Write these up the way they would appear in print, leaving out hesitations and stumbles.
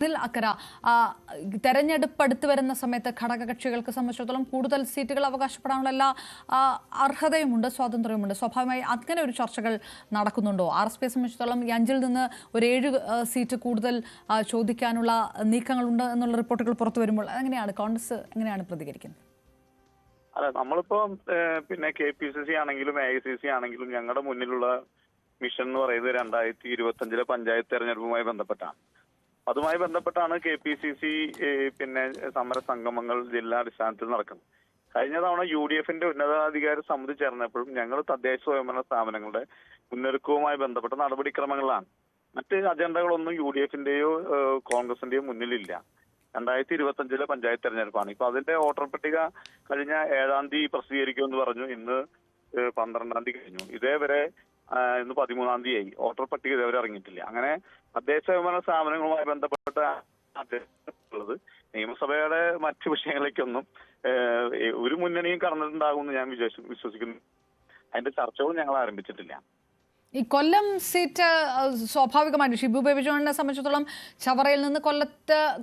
അക്കര തെരഞ്ഞെടുപ്പ് അടുത്ത് വരുന്ന സമയത്ത് ഘടകകക്ഷികൾക്ക് സംബന്ധിച്ചിടത്തോളം കൂടുതൽ സീറ്റുകൾ അവകാശപ്പെടാനുള്ള എല്ലാ അർഹതയുമുണ്ട്, സ്വാതന്ത്ര്യമുണ്ട്. സ്വാഭാവികമായി അങ്ങനെ ഒരു ചർച്ചകൾ നടക്കുന്നുണ്ടോ? RSPയെ സംബന്ധിച്ചിടത്തോളം ഈ 5-ൽ നിന്ന് ഒരു 7 സീറ്റ് കൂടുതൽ ചോദിക്കാനുള്ള നീക്കങ്ങളുണ്ട് എന്നുള്ള റിപ്പോർട്ടുകൾ പുറത്തു വരുമ്പോൾ എങ്ങനെയാണ് കോൺഗ്രസ് എങ്ങനെയാണ് പ്രതികരിക്കുന്നത്? അല്ല, നമ്മളിപ്പോ KPCC ആണെങ്കിലും AICC ആണെങ്കിലും ഞങ്ങളുടെ മുന്നിലുള്ള മിഷൻ എന്ന് പറയുന്നത് 2025 പഞ്ചായത്ത് തെരഞ്ഞെടുപ്പുമായി ബന്ധപ്പെട്ടാണ്. അതുമായി ബന്ധപ്പെട്ടാണ് KPCC സമര സംഗമങ്ങൾ ജില്ലാടിസ്ഥാനത്തിൽ നടക്കുന്നത്. കഴിഞ്ഞ തവണ UDFന്റെ ഉന്നതാധികാര സമിതി ചേർന്നപ്പോഴും ഞങ്ങൾ തദ്ദേശ സ്വയംഭരണ സ്ഥാപനങ്ങളുടെ മുന്നൊരുക്കവുമായി ബന്ധപ്പെട്ട നടപടിക്രമങ്ങളാണ്. മറ്റ് അജണ്ടകളൊന്നും UDFന്റെയോ കോൺഗ്രസിന്റെയോ മുന്നിലില്ല. 2025 പഞ്ചായത്ത് തെരഞ്ഞെടുപ്പാണ്. ഇപ്പൊ അതിന്റെ വോട്ടർ പട്ടിക കഴിഞ്ഞ 7-ാം തീയതി പ്രസിദ്ധീകരിക്കുമെന്ന് പറഞ്ഞു. ഇന്ന് 12-ാം തീയതി കഴിഞ്ഞു. ഇതേവരെ ഇന്ന് 13-ാം തീയതി വോട്ടർ പട്ടിക ഇതേവരെ ഇറങ്ങിയിട്ടില്ല. അങ്ങനെ തദ്ദേശ സ്വയംഭരണ സ്ഥാപനങ്ങളുമായി ബന്ധപ്പെട്ട ഉള്ളത് നിയമസഭയുടെ മറ്റു വിഷയങ്ങളിലേക്കൊന്നും ഒരു മുന്നണിയും കടന്നിട്ടുണ്ടാകുമെന്ന് ഞാൻ വിശ്വസിക്കുന്നു. അതിന്റെ ചർച്ചകളും ഞങ്ങൾ ആരംഭിച്ചിട്ടില്ല. ഈ കൊല്ലം സീറ്റ് സ്വാഭാവികമായിട്ട് ഷിബു ബേബി ജോണിനെ സംബന്ധിച്ചിടത്തോളം ചവറയിൽ നിന്ന്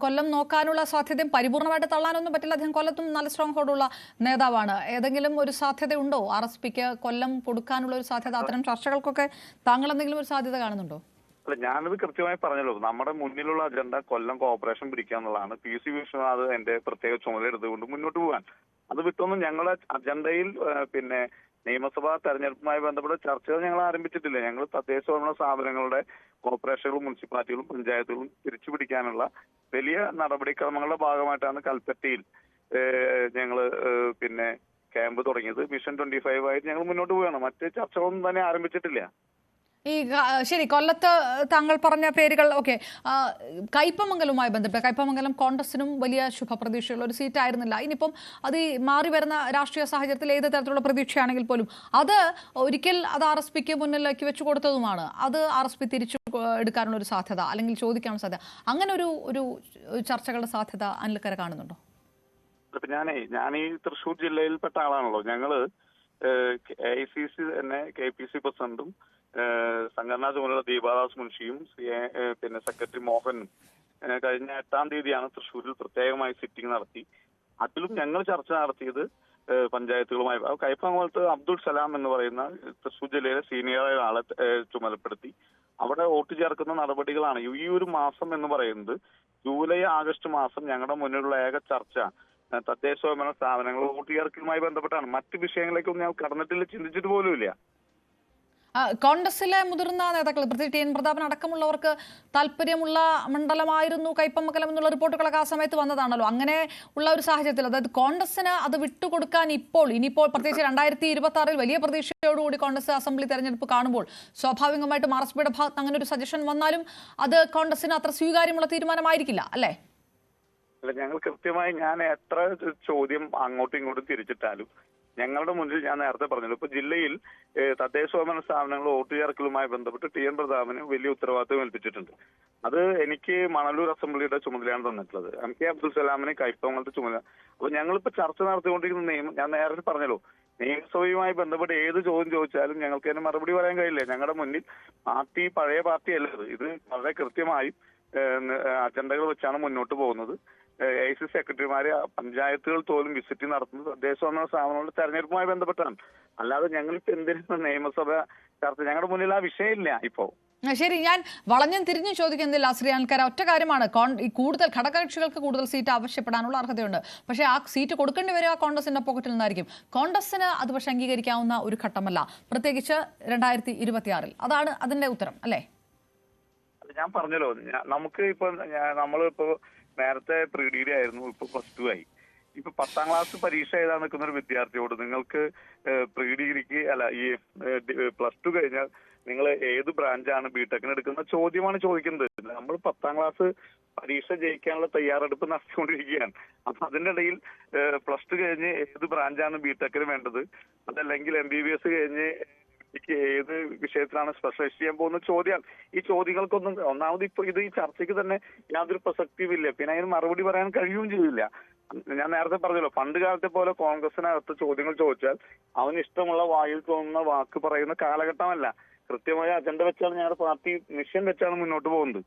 കൊല്ലം നോക്കാനുള്ള സാധ്യതയും പരിപൂർണമായിട്ട് തള്ളാനൊന്നും പറ്റില്ല. അദ്ദേഹം കൊല്ലത്തും നല്ല സ്ട്രോങ് ഹോൾഡുള്ള നേതാവാണ്. ഏതെങ്കിലും ഒരു സാധ്യതയുണ്ടോ RSPക്ക് കൊല്ലം കൊടുക്കാനുള്ള ഒരു സാധ്യത? അത്തരം ചർച്ചകൾക്കൊക്കെ താങ്കൾ എന്തെങ്കിലും ഒരു സാധ്യത കാണുന്നുണ്ടോ? അല്ല, ഞാനത് കൃത്യമായി പറഞ്ഞല്ലോ. നമ്മുടെ മുന്നിലുള്ള അജണ്ട കൊല്ലം കോർപ്പറേഷൻ പിടിക്കുക എന്നുള്ളതാണ്. PC വിശ്വനാഥ് എന്റെ പ്രത്യേക ചുമതല എടുത്തുകൊണ്ട് മുന്നോട്ട് പോകാൻ. അത് വിട്ടൊന്നും ഞങ്ങളുടെ അജണ്ടയിൽ നിയമസഭാ തെരഞ്ഞെടുപ്പുമായി ബന്ധപ്പെട്ട ചർച്ചകൾ ഞങ്ങൾ ആരംഭിച്ചിട്ടില്ല. ഞങ്ങൾ തദ്ദേശ സ്വയംഭരണ സ്ഥാപനങ്ങളുടെ കോർപ്പറേഷനുകളും മുനിസിപ്പാലിറ്റികളും പഞ്ചായത്തുകളും തിരിച്ചു പിടിക്കാനുള്ള വലിയ നടപടിക്രമങ്ങളുടെ ഭാഗമായിട്ടാണ് കൽപ്പറ്റയിൽ ഞങ്ങൾ ക്യാമ്പ് തുടങ്ങിയത്. മിഷൻ 25 ആയിട്ട് ഞങ്ങൾ മുന്നോട്ട് പോവുകയാണ്. മറ്റ് ചർച്ചകളൊന്നും തന്നെ ആരംഭിച്ചിട്ടില്ല. ശരി, കൊല്ലത്ത് താങ്കൾ പറഞ്ഞ പേരുകൾ ഓക്കെ. കയ്പമംഗലവുമായി ബന്ധപ്പെട്ട് കയ്പമംഗലം കോൺഗ്രസിനും വലിയ ശുഭപ്രതീക്ഷയുള്ള ഒരു സീറ്റ് ആയിരുന്നില്ല. ഇനിയിപ്പം അത് മാറി വരുന്ന രാഷ്ട്രീയ സാഹചര്യത്തിൽ ഏത് തരത്തിലുള്ള പ്രതീക്ഷയാണെങ്കിൽ പോലും അത് ഒരിക്കൽ അത് RSPക്ക് മുന്നിലേക്ക് വെച്ചു കൊടുത്തതുമാണ്. അത് RSP തിരിച്ചു എടുക്കാനുള്ള ഒരു സാധ്യത അല്ലെങ്കിൽ ചോദിക്കാനുള്ള സാധ്യത, അങ്ങനെ ഒരു ചർച്ചകളുടെ സാധ്യത അനിൽക്കര കാണുന്നുണ്ടോ? ഞാൻ ഈ തൃശ്ശൂർ ജില്ലയിൽപ്പെട്ട ആളാണല്ലോ. ഞങ്ങള് AICC തന്നെ KPC പ്രസിഡന്റും സംഘടനാ ചുമതല ദീപാദാസ് മുൻഷിയും സെക്രട്ടറി മോഹനും കഴിഞ്ഞ 8-ാം തീയതിയാണ് തൃശ്ശൂരിൽ പ്രത്യേകമായി സിറ്റിംഗ് നടത്തി. അതിലും ഞങ്ങൾ ചർച്ച നടത്തിയത് പഞ്ചായത്തുകളുമായി. കയ്പമംഗലത്ത് അബ്ദുൾ സലാം എന്ന് പറയുന്ന തൃശ്ശൂർ ജില്ലയിലെ സീനിയറായ ആളെ ചുമതലപ്പെടുത്തി അവിടെ വോട്ട് ചേർക്കുന്ന നടപടികളാണ്. ഈ ഒരു മാസം എന്ന് പറയുന്നത് ജൂലൈ ആഗസ്റ്റ് മാസം ഞങ്ങളുടെ മുന്നിലുള്ള ഏക ചർച്ച തദ്ദേശ സ്വയംഭരണ സ്ഥാപനങ്ങൾ വോട്ട് ചേർക്കലുമായി ബന്ധപ്പെട്ടാണ്. മറ്റ് വിഷയങ്ങളിലേക്കൊന്നും ഞങ്ങൾ കടന്നിട്ടില്ല, ചിന്തിച്ചിട്ട് പോലുമില്ല. കോൺഗ്രസിലെ മുതിർന്ന നേതാക്കൾ പ്രത്യേകിച്ച് TN പ്രതാപൻ അടക്കമുള്ളവർക്ക് താല്പര്യമുള്ള മണ്ഡലമായിരുന്നു കയ്പമംഗലം എന്നുള്ള റിപ്പോർട്ടുകളൊക്കെ ആ സമയത്ത് വന്നതാണല്ലോ. അങ്ങനെ ഉള്ള ഒരു സാഹചര്യത്തിൽ അതായത് കോൺഗ്രസിന് അത് വിട്ടുകൊടുക്കാൻ ഇനിയിപ്പോൾ പ്രത്യേകിച്ച് 2026 വലിയ പ്രതീക്ഷയോടുകൂടി കോൺഗ്രസ് അസംബ്ലി തെരഞ്ഞെടുപ്പ് കാണുമ്പോൾ സ്വാഭാവികമായിട്ടും RSPയുടെ ഭാഗത്ത് അങ്ങനെ ഒരു സജഷൻ വന്നാലും അത് കോൺഗ്രസിന് അത്ര സ്വീകാര്യമുള്ള തീരുമാനമായിരിക്കില്ല അല്ലേ? അല്ല, ഞങ്ങൾ കൃത്യമായി ഞാൻ എത്ര ചോദ്യം അങ്ങോട്ടും ഇങ്ങോട്ടും തിരിച്ചിട്ടാലും ഞങ്ങളുടെ മുന്നിൽ ഞാൻ നേരത്തെ പറഞ്ഞല്ലോ, ഇപ്പൊ ജില്ലയിൽ തദ്ദേശ സ്വയംഭരണ സ്ഥാപനങ്ങൾ വോട്ട് ചേർക്കലുമായി ബന്ധപ്പെട്ട് TN പ്രതാപന് വലിയ ഉത്തരവാദിത്വം ഏൽപ്പിച്ചിട്ടുണ്ട്. അത് എനിക്ക് മണലൂർ അസംബ്ലിയുടെ ചുമതലയാണ് തന്നിട്ടുള്ളത്. MK അബ്ദുൾ സലാമിന് കയ്പമംഗലത്തെ ചുമതല. അപ്പൊ ഞങ്ങളിപ്പോ ചർച്ച നടത്തിക്കൊണ്ടിരിക്കുന്ന ഞാൻ നേരത്തെ പറഞ്ഞല്ലോ, നിയമസഭയുമായി ബന്ധപ്പെട്ട് ഏത് ചോദ്യം ചോദിച്ചാലും ഞങ്ങൾക്ക് അതിന് മറുപടി പറയാൻ കഴിയില്ല. ഞങ്ങളുടെ മുന്നിൽ പഴയ പാർട്ടി അല്ല ഇത് വളരെ കൃത്യമായും അജണ്ടകൾ വെച്ചാണ് മുന്നോട്ട് പോകുന്നത്. AICC സെക്രട്ടറിമാരെ പഞ്ചായത്തുകൾ തോലും വിസിറ്റ് നടത്തുന്നത് തദ്ദേശ സ്വയംഭരണ സ്ഥാപനങ്ങളുടെ തെരഞ്ഞെടുപ്പുമായി ബന്ധപ്പെട്ടാണ്. അല്ലാതെ ഞങ്ങളിപ്പോ എന്തിനാണ് നിയമസഭ ചർച്ച? ഞങ്ങളുടെ മുന്നിൽ ആ വിഷയമില്ല ഇപ്പോ. ശരി, ഞാൻ വളഞ്ഞും തിരിഞ്ഞും ചോദിക്കുന്നില്ല ശ്രീ അനിൽക്കര. ഒറ്റ കാര്യമാണ്, കൂടുതൽ ഘടകകക്ഷികൾക്ക് കൂടുതൽ സീറ്റ് ആവശ്യപ്പെടാനുള്ള അർഹതയുണ്ട്. പക്ഷേ ആ സീറ്റ് കൊടുക്കേണ്ടി വരിക കോൺഗ്രസിന്റെ പോക്കറ്റിൽ നിന്നായിരിക്കും. കോൺഗ്രസിന് അത് പക്ഷെ അംഗീകരിക്കാവുന്ന ഒരു ഘട്ടമല്ല, പ്രത്യേകിച്ച് 2026. അതാണ് അതിന്റെ ഉത്തരം അല്ലേ? ഞാൻ പറഞ്ഞല്ലോ, നമുക്ക് നമ്മളിപ്പോ നേരത്തെ പ്രീ-ഡിഗ്രി ആയിരുന്നു, ഇപ്പൊ +2 ആയി. ഇപ്പൊ 10ാം ക്ലാസ് പരീക്ഷ എഴുതാൻ നിൽക്കുന്ന ഒരു വിദ്യാർത്ഥിയോട് നിങ്ങൾക്ക് പ്രീ-ഡിഗ്രിക്ക് ഈ +2 കഴിഞ്ഞാൽ നിങ്ങൾ ഏത് ബ്രാഞ്ചാണ് BTechന് എടുക്കുന്ന ചോദ്യമാണ് ചോദിക്കുന്നത്. നമ്മൾ 10ാം ക്ലാസ് പരീക്ഷ ജയിക്കാനുള്ള തയ്യാറെടുപ്പ് നടത്തിക്കൊണ്ടിരിക്കുകയാണ്. അപ്പൊ അതിന്റെ ഇടയിൽ +2 കഴിഞ്ഞ് ഏത് ബ്രാഞ്ചാണ് BTechന് വേണ്ടത്, അതല്ലെങ്കിൽ MBBS കഴിഞ്ഞ് ഏത് വിഷയത്തിലാണ് സ്പെഷ്യലൈസ് ചെയ്യാൻ പോകുന്ന ചോദ്യം. ഈ ചോദ്യങ്ങൾക്കൊന്നും ഒന്നാമത് ഇപ്പൊ ഈ ചർച്ചയ്ക്ക് തന്നെ യാതൊരു പ്രസക്തിയുമില്ല. പിന്നെ അതിന് മറുപടി പറയാൻ കഴിയുകയും ചെയ്യില്ല. ഞാൻ നേരത്തെ പറഞ്ഞല്ലോ, പണ്ട് കാലത്തെ പോലെ കോൺഗ്രസിനകത്ത് ചോദ്യങ്ങൾ ചോദിച്ചാൽ അവന് ഇഷ്ടമുള്ള വായിൽ തോന്നുന്ന വാക്ക് പറയുന്ന കാലഘട്ടമല്ല. കൃത്യമായ അജണ്ട വെച്ചാണ് ഞങ്ങളുടെ പാർട്ടി മിഷൻ വെച്ചാണ് മുന്നോട്ട് പോകുന്നത്.